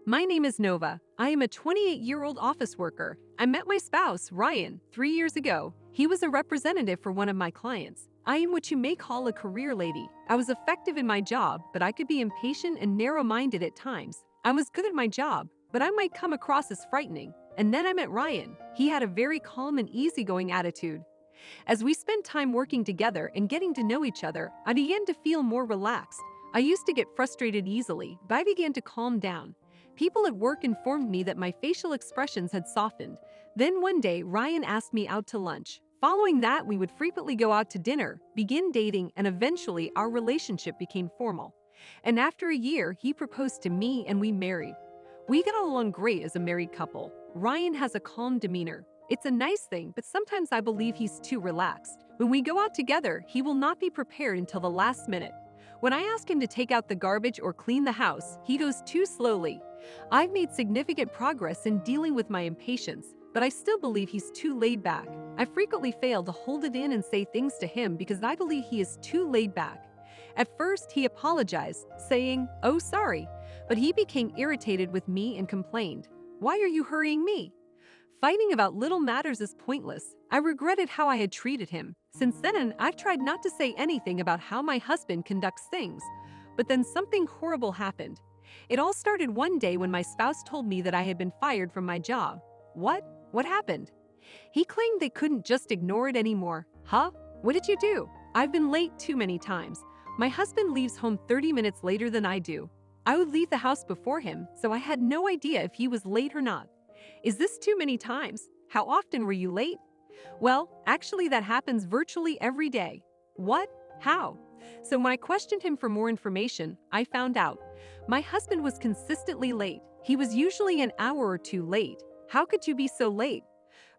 My name is Nova. I am a 28-year-old office worker. I met my spouse, Ryan, 3 years ago. He was a representative for one of my clients. I am what you may call a career lady. I was effective in my job, but I could be impatient and narrow-minded at times. I was good at my job, but I might come across as frightening. And then I met Ryan. He had a very calm and easygoing attitude. As we spent time working together and getting to know each other, I began to feel more relaxed. I used to get frustrated easily, but I began to calm down. People at work informed me that my facial expressions had softened. Then one day, Ryan asked me out to lunch. Following that, we would frequently go out to dinner, begin dating, and eventually our relationship became formal. And after a year, he proposed to me and we married. We got along great as a married couple. Ryan has a calm demeanor. It's a nice thing, but sometimes I believe he's too relaxed. When we go out together, he will not be prepared until the last minute. When I ask him to take out the garbage or clean the house, he goes too slowly. I've made significant progress in dealing with my impatience, but I still believe he's too laid back. I frequently fail to hold it in and say things to him because I believe he is too laid back. At first, he apologized, saying, "Oh, sorry," but he became irritated with me and complained, "Why are you hurrying me?" Fighting about little matters is pointless. I regretted how I had treated him. Since then, I've tried not to say anything about how my husband conducts things. But then something horrible happened. It all started one day when my spouse told me that I had been fired from my job. What? What happened? He claimed they couldn't just ignore it anymore. Huh? What did you do? I've been late too many times. My husband leaves home 30 minutes later than I do. I would leave the house before him, so I had no idea if he was late or not. Is this too many times? How often were you late? Well, actually that happens virtually every day. What? How? So when I questioned him for more information, I found out. My husband was consistently late. He was usually an hour or two late. How could you be so late?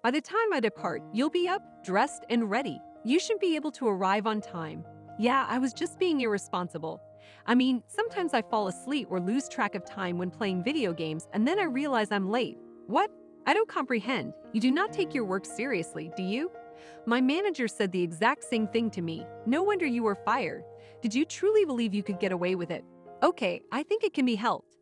By the time I depart, you'll be up, dressed, and ready. You should be able to arrive on time. Yeah, I was just being irresponsible. I mean, sometimes I fall asleep or lose track of time when playing video games, and then I realize I'm late. What? I don't comprehend. You do not take your work seriously, do you? My manager said the exact same thing to me. No wonder you were fired. Did you truly believe you could get away with it? Okay, I think it can be helped.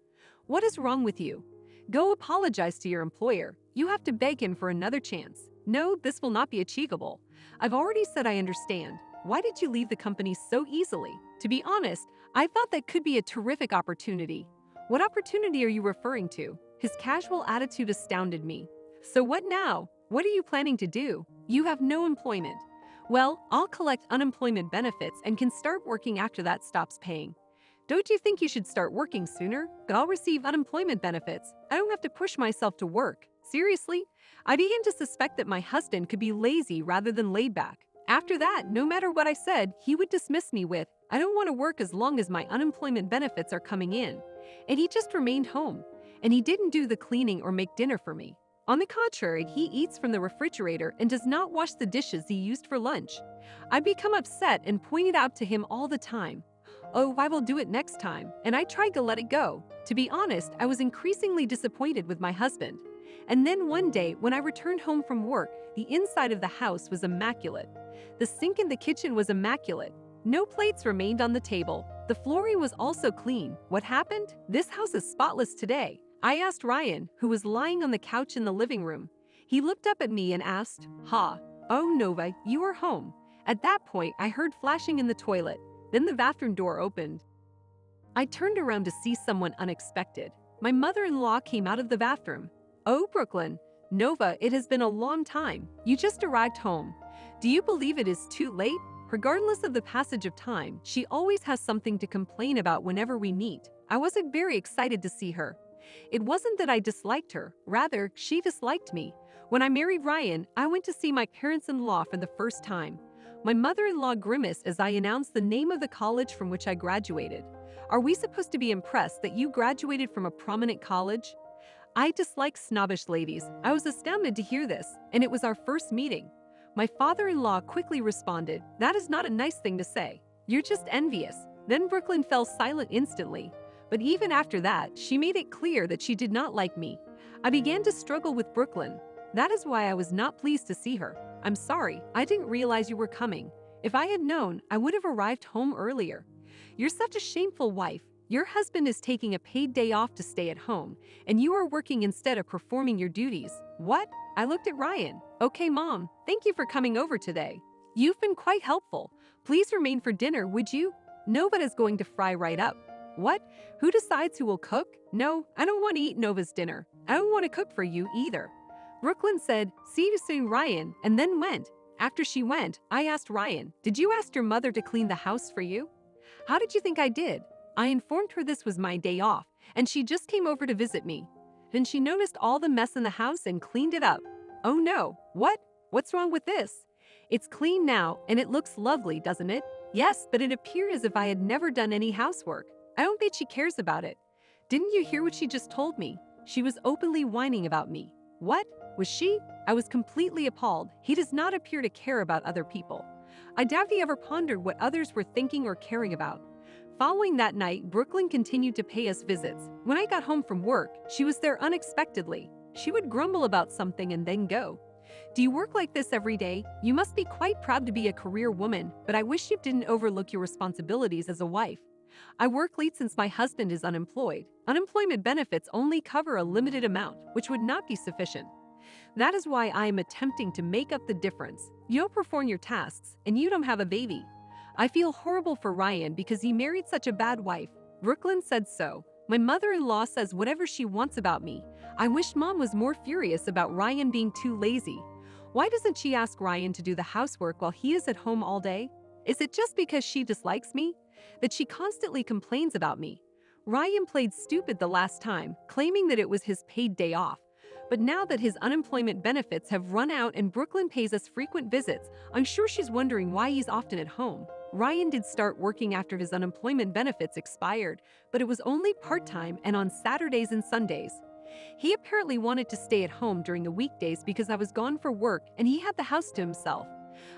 What is wrong with you? Go apologize to your employer. You have to beg him for another chance. No, this will not be achievable. I've already said I understand. Why did you leave the company so easily? To be honest, I thought that could be a terrific opportunity. What opportunity are you referring to? His casual attitude astounded me. So what now? What are you planning to do? You have no employment. Well, I'll collect unemployment benefits and can start working after that stops paying. Don't you think you should start working sooner? I'll receive unemployment benefits. I don't have to push myself to work. Seriously? I began to suspect that my husband could be lazy rather than laid back. After that, no matter what I said, he would dismiss me with, "I don't want to work as long as my unemployment benefits are coming in." And he just remained home. And he didn't do the cleaning or make dinner for me. On the contrary, he eats from the refrigerator and does not wash the dishes he used for lunch. I become upset and point it out to him all the time. Oh, I will do it next time, and I tried to let it go. To be honest, I was increasingly disappointed with my husband. And then one day, when I returned home from work, the inside of the house was immaculate. The sink in the kitchen was immaculate. No plates remained on the table. The flooring was also clean. What happened? This house is spotless today. I asked Ryan, who was lying on the couch in the living room. He looked up at me and asked, "Ha, oh Nova, you are home." At that point, I heard flashing in the toilet. Then the bathroom door opened. I turned around to see someone unexpected. My mother-in-law came out of the bathroom. "Oh, Brooklyn. Nova, it has been a long time. You just arrived home. Do you believe it is too late?" Regardless of the passage of time, she always has something to complain about whenever we meet. I wasn't very excited to see her. It wasn't that I disliked her, rather, she disliked me. When I married Ryan, I went to see my parents-in-law for the first time. My mother-in-law grimaced as I announced the name of the college from which I graduated. "Are we supposed to be impressed that you graduated from a prominent college?" I dislike snobbish ladies. I was astounded to hear this, and it was our first meeting. My father-in-law quickly responded, "That is not a nice thing to say. You're just envious." Then Brooklyn fell silent instantly. But even after that, she made it clear that she did not like me. I began to struggle with Brooklyn. That is why I was not pleased to see her. "I'm sorry, I didn't realize you were coming. If I had known, I would have arrived home earlier." "You're such a shameful wife. Your husband is taking a paid day off to stay at home, and you are working instead of performing your duties. What? I looked at Ryan. Okay, Mom, thank you for coming over today. You've been quite helpful. Please remain for dinner, would you? Nova's going to fry right up. What? Who decides who will cook? No, I don't want to eat Nova's dinner. I don't want to cook for you either. Brooklyn said, "See you soon, Ryan," and then went. After she went, I asked Ryan, "Did you ask your mother to clean the house for you?" "How did you think I did?" I informed her this was my day off, and she just came over to visit me. Then she noticed all the mess in the house and cleaned it up. Oh no, what? What's wrong with this? It's clean now, and it looks lovely, doesn't it? Yes, but it appeared as if I had never done any housework. I don't think she cares about it. Didn't you hear what she just told me? She was openly whining about me. What? Was she? I was completely appalled. He does not appear to care about other people. I doubt he ever pondered what others were thinking or caring about. Following that night, Brooklyn continued to pay us visits. When I got home from work, she was there unexpectedly. She would grumble about something and then go. Do you work like this every day? You must be quite proud to be a career woman, but I wish you didn't overlook your responsibilities as a wife. I work late since my husband is unemployed. Unemployment benefits only cover a limited amount, which would not be sufficient. That is why I am attempting to make up the difference. You don't perform your tasks, and you don't have a baby. I feel horrible for Ryan because he married such a bad wife. Brooklyn said so. My mother-in-law says whatever she wants about me. I wish Mom was more furious about Ryan being too lazy. Why doesn't she ask Ryan to do the housework while he is at home all day? Is it just because she dislikes me? That she constantly complains about me? Ryan played stupid the last time, claiming that it was his paid day off. But now that his unemployment benefits have run out and Brooklyn pays us frequent visits, I'm sure she's wondering why he's often at home. Ryan did start working after his unemployment benefits expired, but it was only part-time and on Saturdays and Sundays. He apparently wanted to stay at home during the weekdays because I was gone for work and he had the house to himself.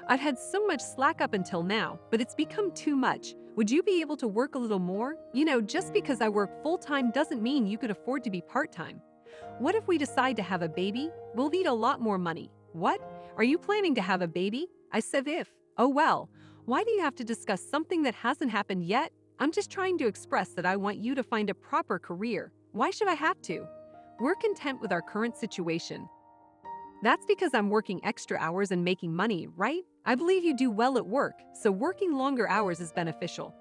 I've had so much slack up until now, but it's become too much. Would you be able to work a little more? You know, just because I work full-time doesn't mean you could afford to be part-time. What if we decide to have a baby? We'll need a lot more money. What? Are you planning to have a baby? I said if. Oh well. Why do you have to discuss something that hasn't happened yet? I'm just trying to express that I want you to find a proper career. Why should I have to? We're content with our current situation. That's because I'm working extra hours and making money, right? I believe you do well at work, so working longer hours is beneficial.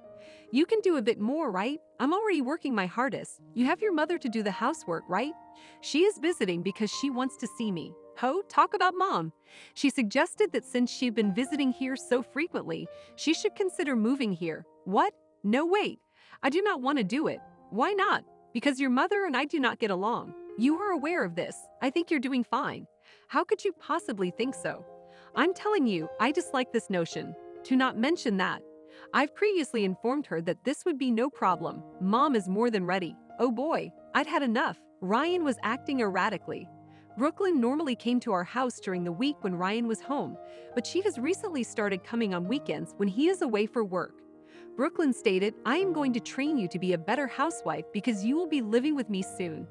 You can do a bit more, right? I'm already working my hardest. You have your mother to do the housework, right? She is visiting because she wants to see me. Ho, talk about Mom. She suggested that since she'd been visiting here so frequently, she should consider moving here. What? No, wait. I do not want to do it. Why not? Because your mother and I do not get along. You are aware of this. I think you're doing fine. How could you possibly think so? I'm telling you, I dislike this notion. To not mention that. I've previously informed her that this would be no problem. Mom is more than ready. Oh boy, I'd had enough. Ryan was acting erratically. Brooklyn normally came to our house during the week when Ryan was home, but she has recently started coming on weekends when he is away for work. Brooklyn stated, "I am going to train you to be a better housewife because you will be living with me soon."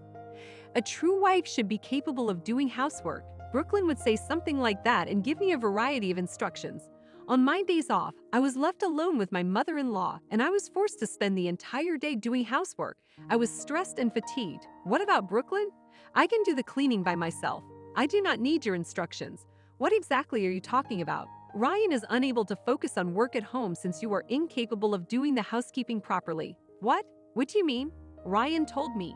A true wife should be capable of doing housework. Brooklyn would say something like that and give me a variety of instructions. On my days off, I was left alone with my mother-in-law, and I was forced to spend the entire day doing housework. I was stressed and fatigued. What about Brooklyn? I can do the cleaning by myself. I do not need your instructions. What exactly are you talking about? Ryan is unable to focus on work at home since you are incapable of doing the housekeeping properly. What? What do you mean? Ryan told me.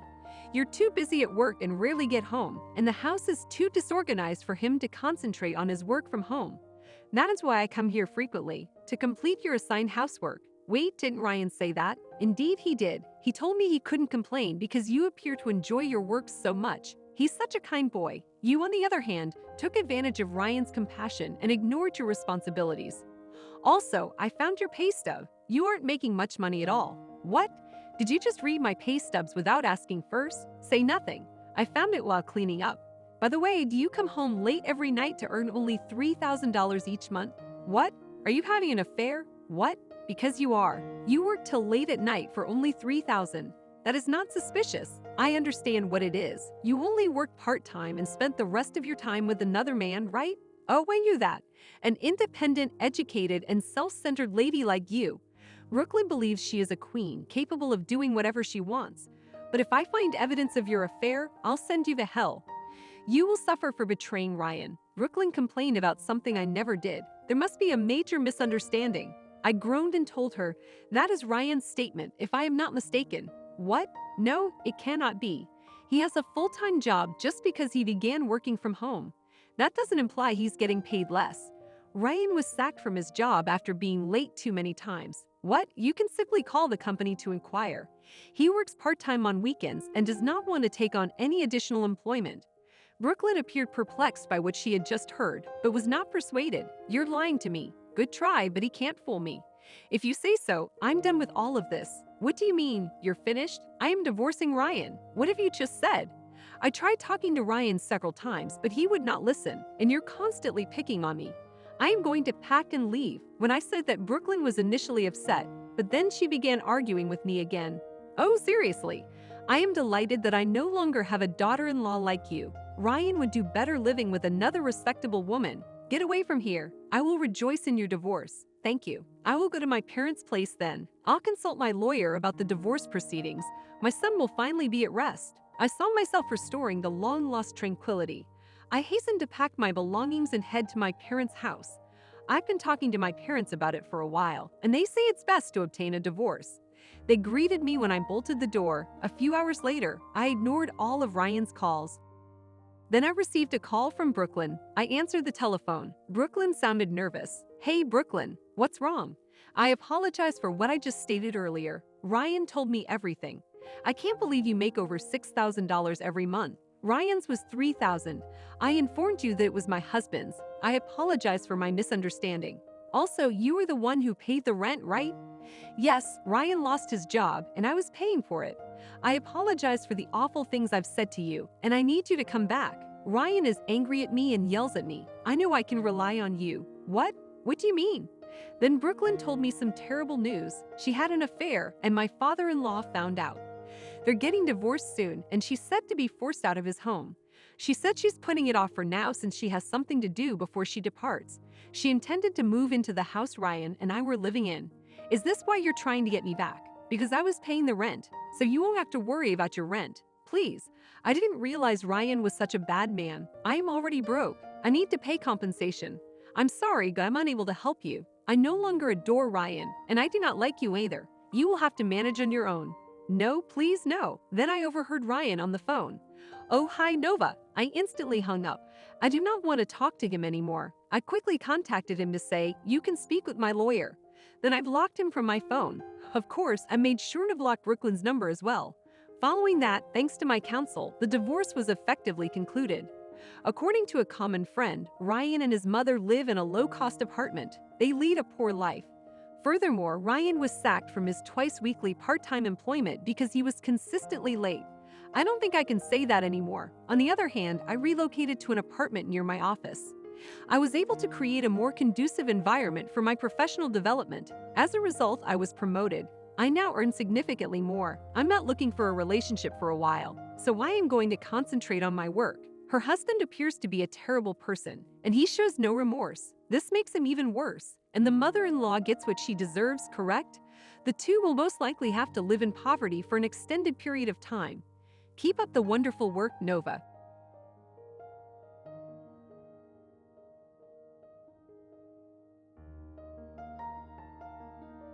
You're too busy at work and rarely get home, and the house is too disorganized for him to concentrate on his work from home. That is why I come here frequently, to complete your assigned housework. Wait, didn't Ryan say that? Indeed he did. He told me he couldn't complain because you appear to enjoy your work so much. He's such a kind boy. You, on the other hand, took advantage of Ryan's compassion and ignored your responsibilities. Also, I found your pay stub. You aren't making much money at all. What? Did you just read my pay stubs without asking first? Say nothing. I found it while cleaning up. By the way, do you come home late every night to earn only $3,000 each month? What? Are you having an affair? What? Because you are. You work till late at night for only $3,000. That is not suspicious. I understand what it is. You only worked part-time and spent the rest of your time with another man, right? Oh, I knew that. An independent, educated, and self-centered lady like you. Brooklyn believes she is a queen, capable of doing whatever she wants. But if I find evidence of your affair, I'll send you to hell. You will suffer for betraying Ryan. Brooklyn complained about something I never did. There must be a major misunderstanding. I groaned and told her, that is Ryan's statement, if I am not mistaken. What? No, it cannot be. He has a full-time job just because he began working from home. That doesn't imply he's getting paid less. Ryan was sacked from his job after being late too many times. What? You can simply call the company to inquire. He works part-time on weekends and does not want to take on any additional employment. Brooklyn appeared perplexed by what she had just heard, but was not persuaded. You're lying to me. Good try, but he can't fool me. If you say so, I'm done with all of this. What do you mean, you're finished? I am divorcing Ryan. What have you just said? I tried talking to Ryan several times, but he would not listen, and you're constantly picking on me. I am going to pack and leave. When I said that, Brooklyn was initially upset, but then she began arguing with me again. Oh, seriously. I am delighted that I no longer have a daughter-in-law like you. Ryan would do better living with another respectable woman. Get away from here. I will rejoice in your divorce. Thank you. I will go to my parents' place then. I'll consult my lawyer about the divorce proceedings. My son will finally be at rest. I saw myself restoring the long-lost tranquility. I hastened to pack my belongings and head to my parents' house. I've been talking to my parents about it for a while, and they say it's best to obtain a divorce. They greeted me when I bolted the door. A few hours later, I ignored all of Ryan's calls. Then I received a call from Brooklyn. I answered the telephone. Brooklyn sounded nervous. Hey, Brooklyn, what's wrong? I apologize for what I just stated earlier. Ryan told me everything. I can't believe you make over $6,000 every month. Ryan's was $3,000. I informed you that it was my husband's. I apologize for my misunderstanding. Also, you were the one who paid the rent, right? Yes, Ryan lost his job, and I was paying for it. I apologize for the awful things I've said to you, and I need you to come back. Ryan is angry at me and yells at me. I know I can rely on you. What? What do you mean? Then Brooklyn told me some terrible news. She had an affair, and my father-in-law found out. They're getting divorced soon, and she's set to be forced out of his home. She said she's putting it off for now since she has something to do before she departs. She intended to move into the house Ryan and I were living in. Is this why you're trying to get me back? Because I was paying the rent, so you won't have to worry about your rent. Please. I didn't realize Ryan was such a bad man. I am already broke. I need to pay compensation. I'm sorry, but I'm unable to help you. I no longer adore Ryan, and I do not like you either. You will have to manage on your own. No, please, no. Then I overheard Ryan on the phone. Oh, hi, Nova. I instantly hung up. I do not want to talk to him anymore. I quickly contacted him to say, you can speak with my lawyer. Then I blocked him from my phone. Of course, I made sure to block Brooklyn's number as well. Following that, thanks to my counsel, the divorce was effectively concluded. According to a common friend, Ryan and his mother live in a low-cost apartment. They lead a poor life. Furthermore, Ryan was sacked from his twice-weekly part-time employment because he was consistently late. I don't think I can say that anymore. On the other hand, I relocated to an apartment near my office. I was able to create a more conducive environment for my professional development. As a result, I was promoted. I now earn significantly more. I'm not looking for a relationship for a while, so I am going to concentrate on my work. Her husband appears to be a terrible person, and he shows no remorse. This makes him even worse. And the mother-in-law gets what she deserves, correct? The two will most likely have to live in poverty for an extended period of time. Keep up the wonderful work, Nova.